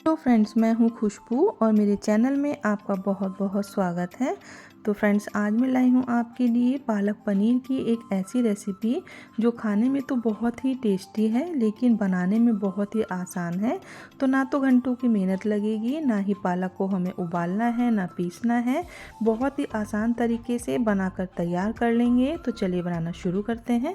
तो फ्रेंड्स, मैं हूँ खुशबू और मेरे चैनल में आपका बहुत बहुत स्वागत है। तो फ्रेंड्स, आज मैं लाई हूँ आपके लिए पालक पनीर की एक ऐसी रेसिपी जो खाने में तो बहुत ही टेस्टी है लेकिन बनाने में बहुत ही आसान है। तो ना तो घंटों की मेहनत लगेगी, ना ही पालक को हमें उबालना है, ना पीसना है। बहुत ही आसान तरीके से बनाकर तैयार कर लेंगे। तो चलिए बनाना शुरू करते हैं।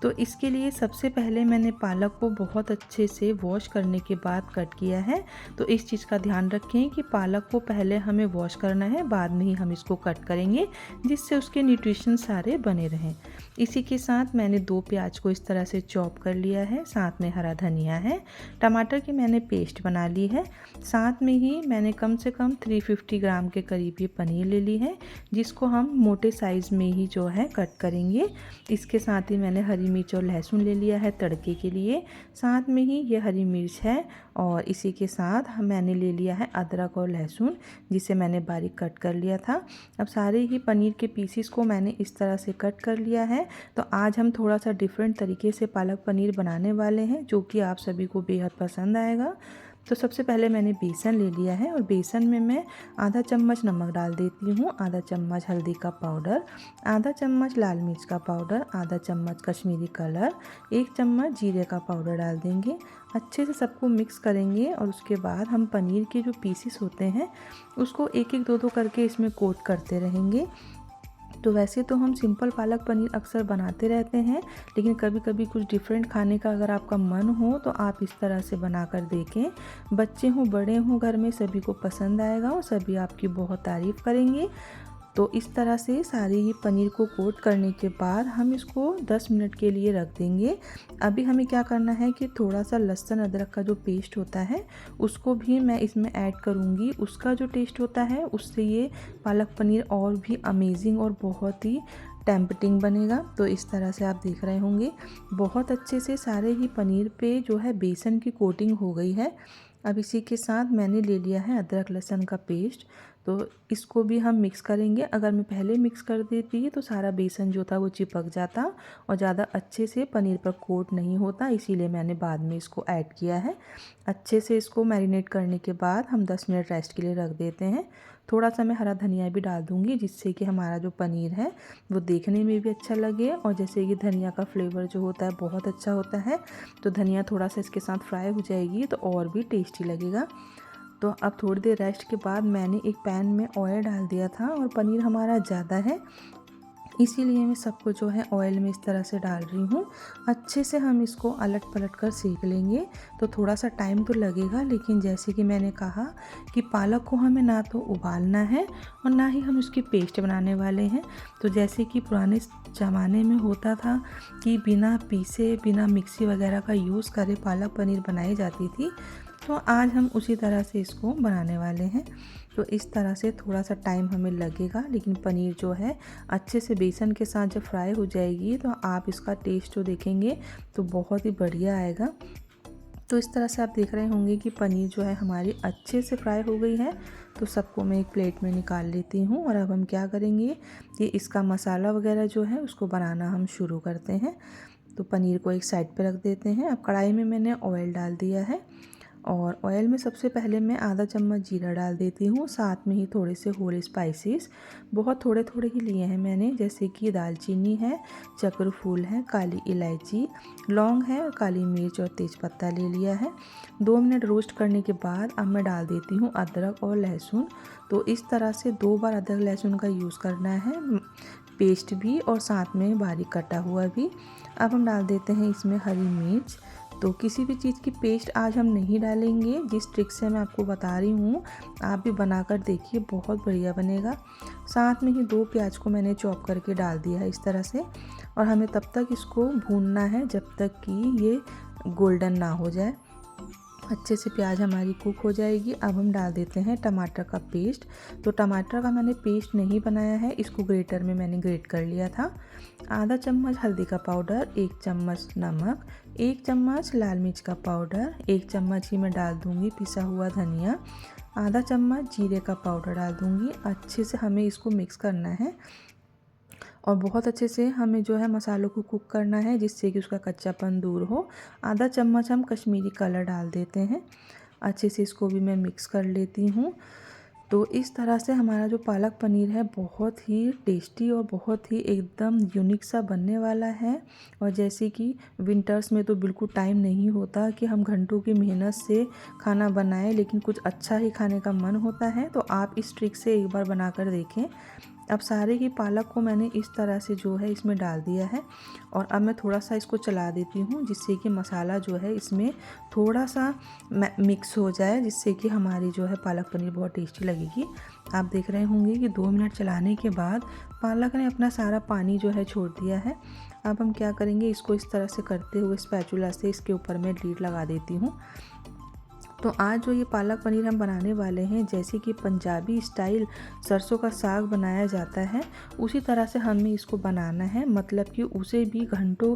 तो इसके लिए सबसे पहले मैंने पालक को बहुत अच्छे से वॉश करने के बाद कट किया है। तो इस चीज़ का ध्यान रखें कि पालक को पहले हमें वॉश करना है, बाद में ही हम इसको कट करेंगे, जिससे उसके न्यूट्रिशन सारे बने रहें। इसी के साथ मैंने 2 प्याज को इस तरह से चॉप कर लिया है, साथ में हरा धनिया है, टमाटर की मैंने पेस्ट बना ली है। साथ में ही मैंने कम से कम 350 ग्राम के करीब ये पनीर ले ली है, जिसको हम मोटे साइज़ में ही जो है कट करेंगे। इसके साथ ही मैंने हरी मिर्च और लहसुन ले लिया है तड़के के लिए। साथ में ही ये हरी मिर्च है और इसी के साथ मैंने ले लिया है अदरक और लहसुन, जिसे मैंने बारीक कट कर लिया था। अब सारे ही पनीर के पीसीस को मैंने इस तरह से कट कर लिया है। तो आज हम थोड़ा सा डिफरेंट तरीके से पालक पनीर बनाने वाले हैं, जो कि आप सभी को बेहद पसंद आएगा। तो सबसे पहले मैंने बेसन ले लिया है और बेसन में मैं आधा चम्मच नमक डाल देती हूँ, आधा चम्मच हल्दी का पाउडर, आधा चम्मच लाल मिर्च का पाउडर, आधा चम्मच कश्मीरी कलर, 1 चम्मच जीरे का पाउडर डाल देंगे। अच्छे से सबको मिक्स करेंगे और उसके बाद हम पनीर के जो पीसेस होते हैं उसको एक एक दो दो करके इसमें कोट करते रहेंगे। तो वैसे तो हम सिंपल पालक पनीर अक्सर बनाते रहते हैं, लेकिन कभी कभी कुछ डिफरेंट खाने का अगर आपका मन हो तो आप इस तरह से बना कर देखें। बच्चे हों बड़े हों, घर में सभी को पसंद आएगा और सभी आपकी बहुत तारीफ़ करेंगे। तो इस तरह से सारी ही पनीर को कोट करने के बाद हम इसको 10 मिनट के लिए रख देंगे। अभी हमें क्या करना है कि थोड़ा सा लहसुन अदरक का जो पेस्ट होता है उसको भी मैं इसमें ऐड करूँगी। उसका जो टेस्ट होता है उससे ये पालक पनीर और भी अमेजिंग और बहुत ही टेम्पटिंग बनेगा। तो इस तरह से आप देख रहे होंगे बहुत अच्छे से सारे ही पनीर पे जो है बेसन की कोटिंग हो गई है। अब इसी के साथ मैंने ले लिया है अदरक लहसुन का पेस्ट, तो इसको भी हम मिक्स करेंगे। अगर मैं पहले मिक्स कर देती तो सारा बेसन जो था वो चिपक जाता और ज़्यादा अच्छे से पनीर पर कोट नहीं होता, इसीलिए मैंने बाद में इसको ऐड किया है। अच्छे से इसको मैरिनेट करने के बाद हम 10 मिनट रेस्ट के लिए रख देते हैं। थोड़ा सा मैं हरा धनिया भी डाल दूँगी, जिससे कि हमारा जो पनीर है वो देखने में भी अच्छा लगे और जैसे कि धनिया का फ्लेवर जो होता है बहुत अच्छा होता है, तो धनिया थोड़ा सा इसके साथ फ्राई हो जाएगी तो और भी टेस्टी लगेगा। तो अब थोड़ी देर रेस्ट के बाद मैंने एक पैन में ऑयल डाल दिया था और पनीर हमारा ज़्यादा है, इसीलिए मैं सबको जो है ऑयल में इस तरह से डाल रही हूँ। अच्छे से हम इसको अलट पलट कर सेक लेंगे। तो थोड़ा सा टाइम तो लगेगा, लेकिन जैसे कि मैंने कहा कि पालक को हमें ना तो उबालना है और ना ही हम उसकी पेस्ट बनाने वाले हैं। तो जैसे कि पुराने ज़माने में होता था कि बिना पीसे बिना मिक्सी वगैरह का यूज़ करे पालक पनीर बनाई जाती थी, तो आज हम उसी तरह से इसको बनाने वाले हैं। तो इस तरह से थोड़ा सा टाइम हमें लगेगा, लेकिन पनीर जो है अच्छे से बेसन के साथ जब फ्राई हो जाएगी तो आप इसका टेस्ट जो देखेंगे तो बहुत ही बढ़िया आएगा। तो इस तरह से आप देख रहे होंगे कि पनीर जो है हमारी अच्छे से फ्राई हो गई है। तो सबको मैं एक प्लेट में निकाल लेती हूँ और अब हम क्या करेंगे कि इसका मसाला वगैरह जो है उसको बनाना हम शुरू करते हैं। तो पनीर को एक साइड पे रख देते हैं। अब कढ़ाई में मैंने ऑयल डाल दिया है और ऑयल में सबसे पहले मैं आधा चम्मच जीरा डाल देती हूँ, साथ में ही थोड़े से होल स्पाइसेस बहुत थोड़े थोड़े ही लिए हैं मैंने, जैसे कि दालचीनी है, चक्र फूल है, काली इलायची, लौंग है और काली मिर्च और तेज़पत्ता ले लिया है। 2 मिनट रोस्ट करने के बाद अब मैं डाल देती हूँ अदरक और लहसुन। तो इस तरह से 2 बार अदरक लहसुन का यूज़ करना है, पेस्ट भी और साथ में बारीक कटा हुआ भी। अब हम डाल देते हैं इसमें हरी मिर्च। तो किसी भी चीज़ की पेस्ट आज हम नहीं डालेंगे, जिस ट्रिक से मैं आपको बता रही हूँ आप भी बनाकर देखिए, बहुत बढ़िया बनेगा। साथ में ही 2 प्याज को मैंने चॉप करके डाल दिया है इस तरह से, और हमें तब तक इसको भूनना है जब तक कि ये गोल्डन ना हो जाए। अच्छे से प्याज हमारी कुक हो जाएगी। अब हम डाल देते हैं टमाटर का पेस्ट। तो टमाटर का मैंने पेस्ट नहीं बनाया है, इसको ग्रेटर में मैंने ग्रेट कर लिया था। आधा चम्मच हल्दी का पाउडर, 1 चम्मच नमक, 1 चम्मच लाल मिर्च का पाउडर, 1 चम्मच ही मैं डाल दूँगी पिसा हुआ धनिया, आधा चम्मच जीरे का पाउडर डाल दूँगी। अच्छे से हमें इसको मिक्स करना है और बहुत अच्छे से हमें जो है मसालों को कुक करना है, जिससे कि उसका कच्चापन दूर हो। आधा चम्मच हम कश्मीरी कलर डाल देते हैं। अच्छे से इसको भी मैं मिक्स कर लेती हूँ। तो इस तरह से हमारा जो पालक पनीर है बहुत ही टेस्टी और बहुत ही एकदम यूनिक सा बनने वाला है। और जैसे कि विंटर्स में तो बिल्कुल टाइम नहीं होता कि हम घंटों की मेहनत से खाना बनाएं, लेकिन कुछ अच्छा ही खाने का मन होता है। तो आप इस ट्रिक से एक बार बना कर देखें। अब सारे ही पालक को मैंने इस तरह से जो है इसमें डाल दिया है और अब मैं थोड़ा सा इसको चला देती हूँ, जिससे कि मसाला जो है इसमें थोड़ा सा मिक्स हो जाए, जिससे कि हमारी जो है पालक पनीर बहुत टेस्टी लगेगी। आप देख रहे होंगे कि 2 मिनट चलाने के बाद पालक ने अपना सारा पानी जो है छोड़ दिया है। अब हम क्या करेंगे, इसको इस तरह से करते हुए स्पैचुला से इसके ऊपर मैं लीड लगा देती हूँ। तो आज जो ये पालक पनीर हम बनाने वाले हैं, जैसे कि पंजाबी स्टाइल सरसों का साग बनाया जाता है, उसी तरह से हमें इसको बनाना है। मतलब कि उसे भी घंटों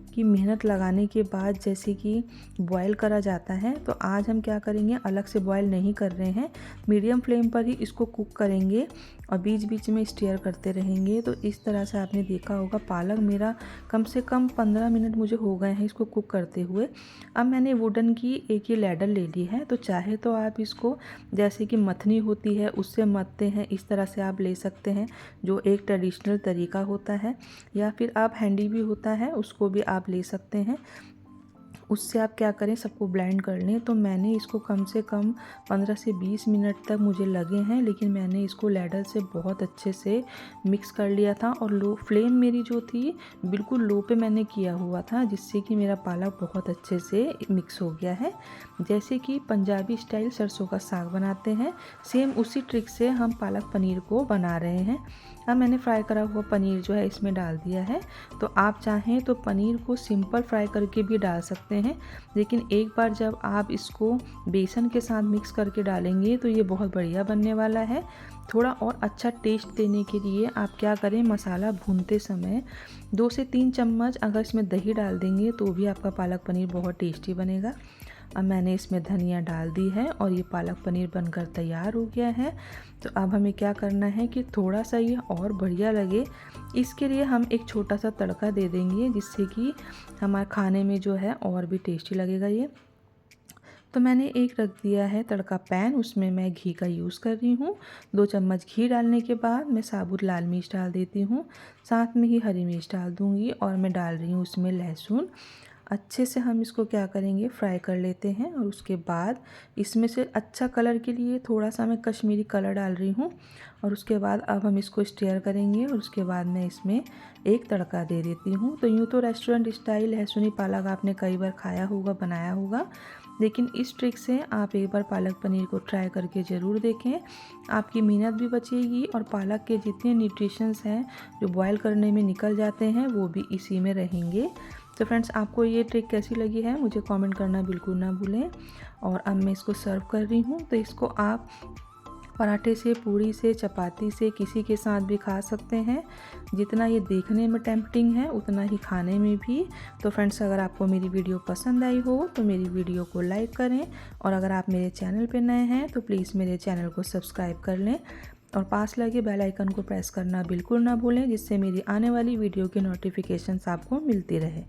की मेहनत लगाने के बाद जैसे कि बॉयल करा जाता है, तो आज हम क्या करेंगे, अलग से बॉयल नहीं कर रहे हैं, मीडियम फ्लेम पर ही इसको कुक करेंगे और बीच बीच में स्टीयर करते रहेंगे। तो इस तरह से आपने देखा होगा पालक मेरा कम से कम 15 मिनट मुझे हो गए हैं इसको कुक करते हुए। अब मैंने वुडन की एक ये लैडर ले ली है, तो चाहे तो आप इसको जैसे कि मथनी होती है उससे मथते हैं, इस तरह से आप ले सकते हैं, जो एक ट्रेडिशनल तरीका होता है, या फिर आप हैंडी भी होता है उसको भी आप ले सकते हैं। उससे आप क्या करें, सबको ब्लेंड कर लें। तो मैंने इसको कम से कम 15 से 20 मिनट तक मुझे लगे हैं, लेकिन मैंने इसको लैडर से बहुत अच्छे से मिक्स कर लिया था और लो फ्लेम मेरी जो थी बिल्कुल लो पे मैंने किया हुआ था, जिससे कि मेरा पालक बहुत अच्छे से मिक्स हो गया है। जैसे कि पंजाबी स्टाइल सरसों का साग बनाते हैं, सेम उसी ट्रिक से हम पालक पनीर को बना रहे हैं। अब मैंने फ्राई करा हुआ पनीर जो है इसमें डाल दिया है। तो आप चाहें तो पनीर को सिंपल फ्राई करके भी डाल सकते हैं, लेकिन एक बार जब आप इसको बेसन के साथ मिक्स करके डालेंगे तो ये बहुत बढ़िया बनने वाला है। थोड़ा और अच्छा टेस्ट देने के लिए आप क्या करें, मसाला भूनते समय 2 से 3 चम्मच अगर इसमें दही डाल देंगे तो भी आपका पालक पनीर बहुत टेस्टी बनेगा। अब मैंने इसमें धनिया डाल दी है और ये पालक पनीर बनकर तैयार हो गया है। तो अब हमें क्या करना है कि थोड़ा सा ये और बढ़िया लगे, इसके लिए हम एक छोटा सा तड़का दे देंगे, जिससे कि हमारे खाने में जो है और भी टेस्टी लगेगा ये। तो मैंने एक रख दिया है तड़का पैन, उसमें मैं घी का यूज़ कर रही हूँ। 2 चम्मच घी डालने के बाद मैं साबुत लाल मिर्च डाल देती हूँ, साथ में ही हरी मिर्च डाल दूँगी और मैं डाल रही हूँ उसमें लहसुन। अच्छे से हम इसको क्या करेंगे, फ्राई कर लेते हैं और उसके बाद इसमें से अच्छा कलर के लिए थोड़ा सा मैं कश्मीरी कलर डाल रही हूँ। और उसके बाद अब हम इसको स्टीयर करेंगे और उसके बाद मैं इसमें एक तड़का दे देती हूँ। तो यूँ तो रेस्टोरेंट स्टाइल लहसुनी पालक आपने कई बार खाया होगा, बनाया होगा, लेकिन इस ट्रिक से आप एक बार पालक पनीर को ट्राई करके ज़रूर देखें। आपकी मेहनत भी बचेगी और पालक के जितने न्यूट्रिशंस हैं जो बॉयल करने में निकल जाते हैं वो भी इसी में रहेंगे। तो फ्रेंड्स, आपको ये ट्रिक कैसी लगी है मुझे कमेंट करना बिल्कुल ना भूलें। और अब मैं इसको सर्व कर रही हूँ। तो इसको आप पराठे से, पूरी से, चपाती से, किसी के साथ भी खा सकते हैं। जितना ये देखने में टेम्पटिंग है उतना ही खाने में भी। तो फ्रेंड्स, अगर आपको मेरी वीडियो पसंद आई हो तो मेरी वीडियो को लाइक करें, और अगर आप मेरे चैनल पर नए हैं तो प्लीज़ मेरे चैनल को सब्सक्राइब कर लें और पास लगे बेल आइकन को प्रेस करना बिल्कुल ना भूलें, जिससे मेरी आने वाली वीडियो की नोटिफिकेशंस आपको मिलती रहे।